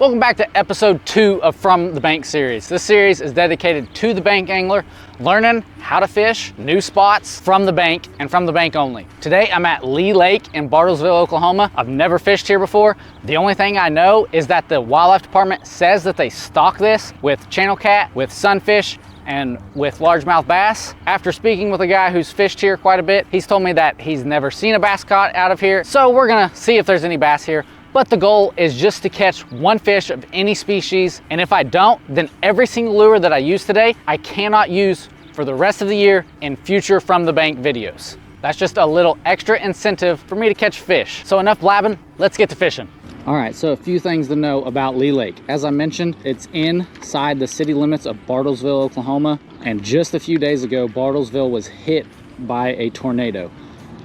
Welcome back to episode 2 of From the Bank series. This series is dedicated to the bank angler, learning how to fish new spots from the bank and from the bank only. Today I'm at Lee Lake in Bartlesville, Oklahoma. I've never fished here before. The only thing I know is that the wildlife department says that they stock this with channel cat, with sunfish, and with largemouth bass. After speaking with a guy who's fished here quite a bit, he's told me that he's never seen a bass caught out of here. So we're gonna see if there's any bass here. But the goal is just to catch one fish of any species. And if I don't, then every single lure that I use today, I cannot use for the rest of the year in future From the Bank videos. That's just a little extra incentive for me to catch fish. So enough blabbing, let's get to fishing. All right, so a few things to know about Lee Lake. As I mentioned, it's inside the city limits of Bartlesville, Oklahoma. And just a few days ago, Bartlesville was hit by a tornado.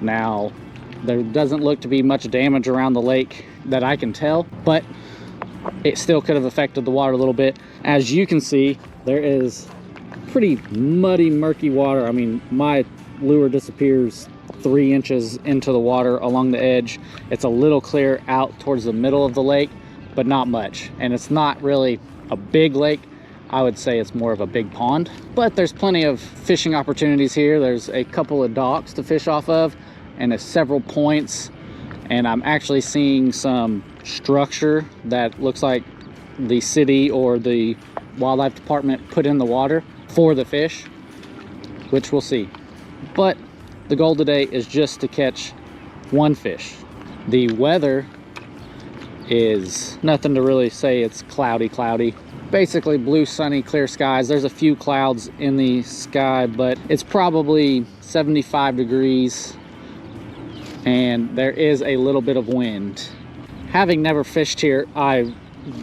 Now, there doesn't look to be much damage around the lake that I can tell, but it still could have affected the water a little bit. As you can see, there is pretty muddy, murky water. I mean, my lure disappears 3 inches into the water along the edge. It's a little clear out towards the middle of the lake, but not much. And it's not really a big lake. I would say it's more of a big pond, but there's plenty of fishing opportunities here. There's a couple of docks to fish off of and there's several points. And I'm actually seeing some structure that looks like the city or the wildlife department put in the water for the fish, which we'll see. But the goal today is just to catch one fish. The weather is nothing to really say. It's cloudy. Basically blue, sunny, clear skies. There's a few clouds in the sky, but it's probably 75 degrees. And there is a little bit of wind. Having never fished here, I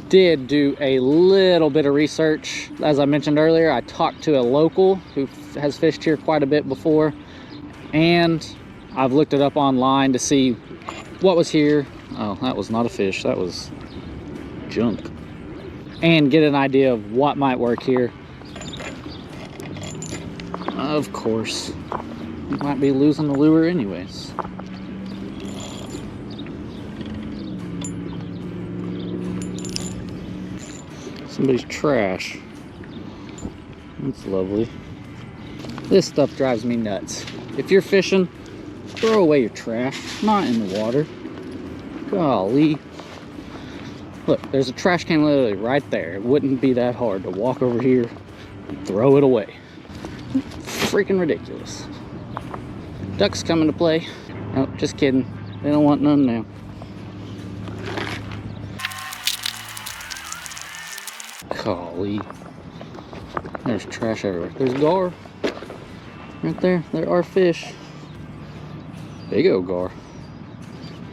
did do a little bit of research. As I mentioned earlier, I talked to a local who has fished here quite a bit before, and I've looked it up online to see what was here. Oh, that was not a fish, that was junk. And get an idea of what might work here. Of course, you might be losing the lure anyways. Somebody's trash. That's lovely. This stuff drives me nuts. If you're fishing, throw away your trash, not in the water. Golly. Look, there's a trash can literally right there. It wouldn't be that hard to walk over here and throw it away. Freaking ridiculous. Ducks come into play. Oh, just kidding. They don't want none now. Golly. There's trash everywhere. There's gar. Right there. There are fish. Big old gar.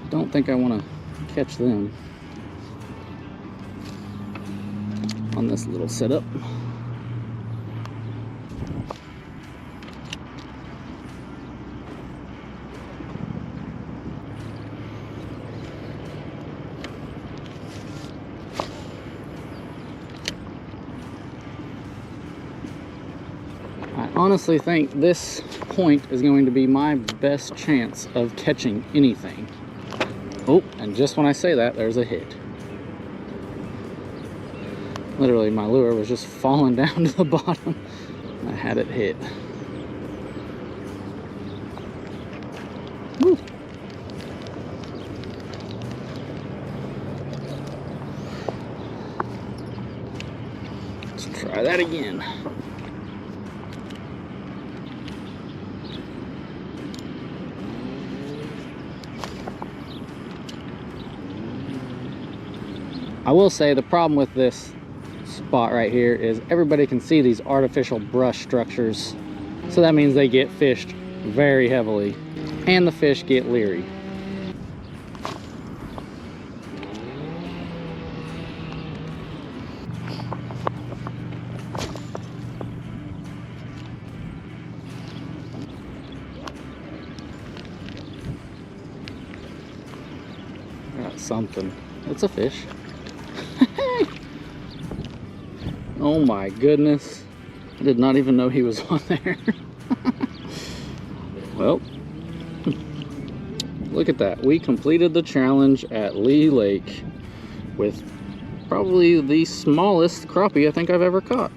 Don't think I want to catch them on this little setup. I honestly think this point is going to be my best chance of catching anything. Oh, and just when I say that, there's a hit. Literally, my lure was just falling down to the bottom. I had it hit. Woo. Let's try that again. I will say the problem with this spot right here is everybody can see these artificial brush structures. So that means they get fished very heavily and the fish get leery. Got something. It's a fish. Oh my goodness. I did not even know he was on there. Well, look at that. We completed the challenge at Lee Lake with probably the smallest crappie I think I've ever caught.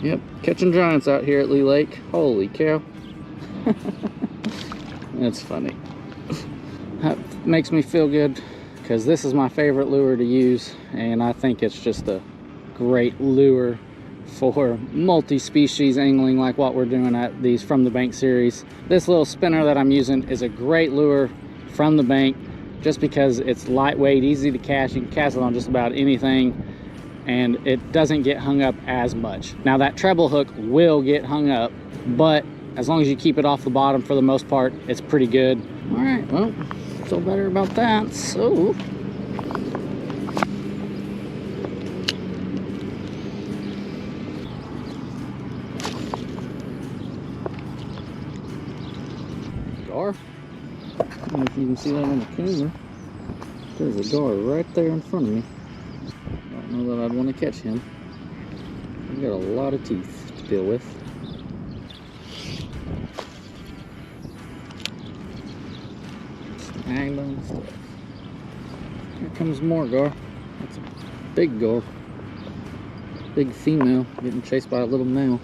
Yep, catching giants out here at Lee Lake. Holy cow. That's funny. That makes me feel good because this is my favorite lure to use, and I think it's just a great lure for multi-species angling like what we're doing at these From the Bank series. This little spinner that I'm using is a great lure from the bank just because it's lightweight, easy to cast. You can cast it on just about anything and it doesn't get hung up as much. Now that treble hook will get hung up, but as long as you keep it off the bottom for the most part, it's pretty good. All right, well, feel better about that. So gar. I don't know if you can see that on the camera. There's a gar right there in front of me. I don't know that I'd want to catch him. He's got a lot of teeth to deal with. Snagged on stuff. Here comes more gar. That's a big gar. Big female getting chased by a little male.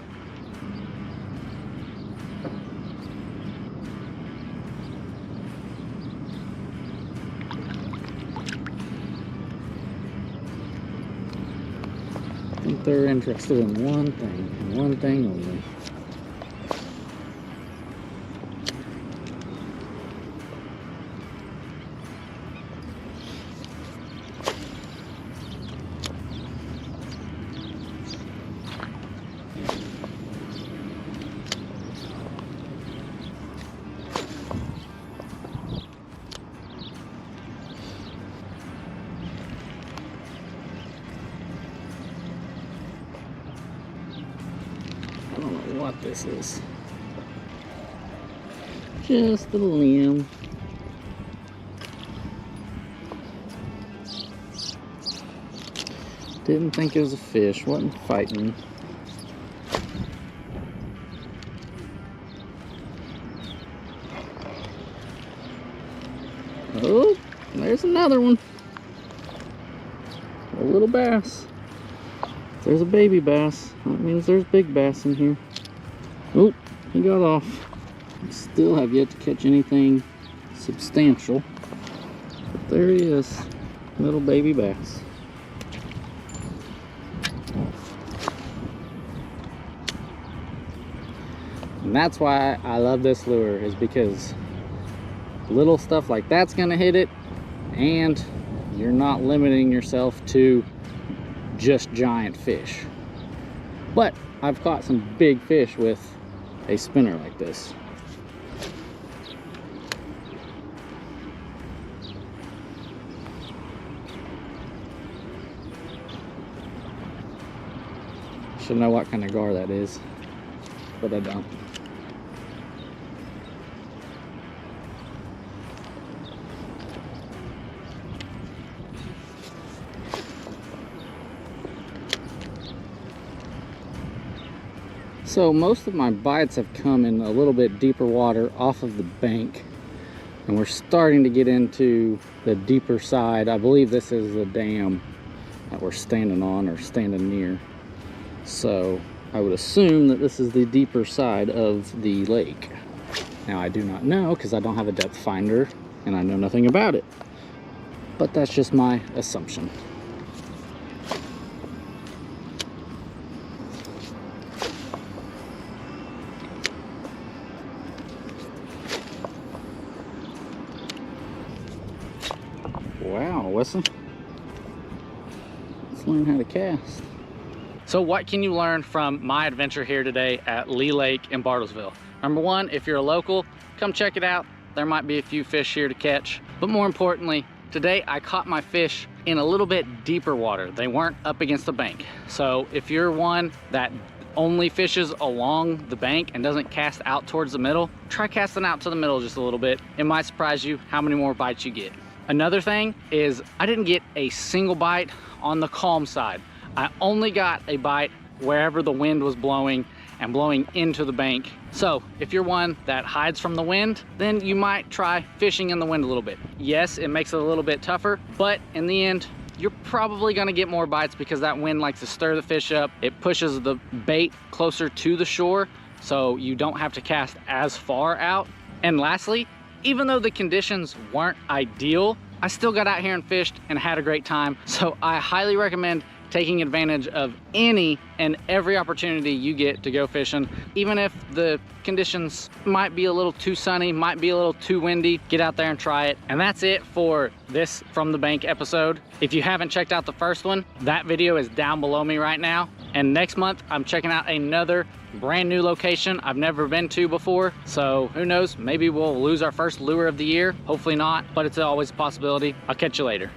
I think they're interested in one thing, and one thing only. I don't know what this is. Just a limb. Didn't think it was a fish. Wasn't fighting. Oh, there's another one. A little bass. If there's a baby bass, that means there's big bass in here. Oh, he got off. Still have yet to catch anything substantial. But there he is. Little baby bass. And that's why I love this lure, is because little stuff like that's gonna hit it, and you're not limiting yourself to just giant fish. But I've caught some big fish with a spinner like this. Should know what kind of gar that is, but I don't. So most of my bites have come in a little bit deeper water off of the bank, and we're starting to get into the deeper side. I believe this is the dam that we're standing on or standing near. So I would assume that this is the deeper side of the lake. Now I do not know because I don't have a depth finder and I know nothing about it, but that's just my assumption. Wow, Wesson. Let's learn how to cast. So what can you learn from my adventure here today at Lee Lake in Bartlesville? Number one, if you're a local, come check it out. There might be a few fish here to catch. But more importantly, today I caught my fish in a little bit deeper water. They weren't up against the bank. So if you're one that only fishes along the bank and doesn't cast out towards the middle, try casting out to the middle just a little bit. It might surprise you how many more bites you get. Another thing is I didn't get a single bite on the calm side. I only got a bite wherever the wind was blowing and blowing into the bank. So if you're one that hides from the wind, then you might try fishing in the wind a little bit. Yes, it makes it a little bit tougher, but in the end, you're probably gonna get more bites because that wind likes to stir the fish up. It pushes the bait closer to the shore, so you don't have to cast as far out. And lastly, even though the conditions weren't ideal, I still got out here and fished and had a great time. So I highly recommend taking advantage of any and every opportunity you get to go fishing. Even if the conditions might be a little too sunny, might be a little too windy, get out there and try it. And that's it for this From the Bank episode. If you haven't checked out the first one, that video is down below me right now. And next month, I'm checking out another brand new location I've never been to before. So who knows, maybe we'll lose our first lure of the year. Hopefully not, but it's always a possibility. I'll catch you later.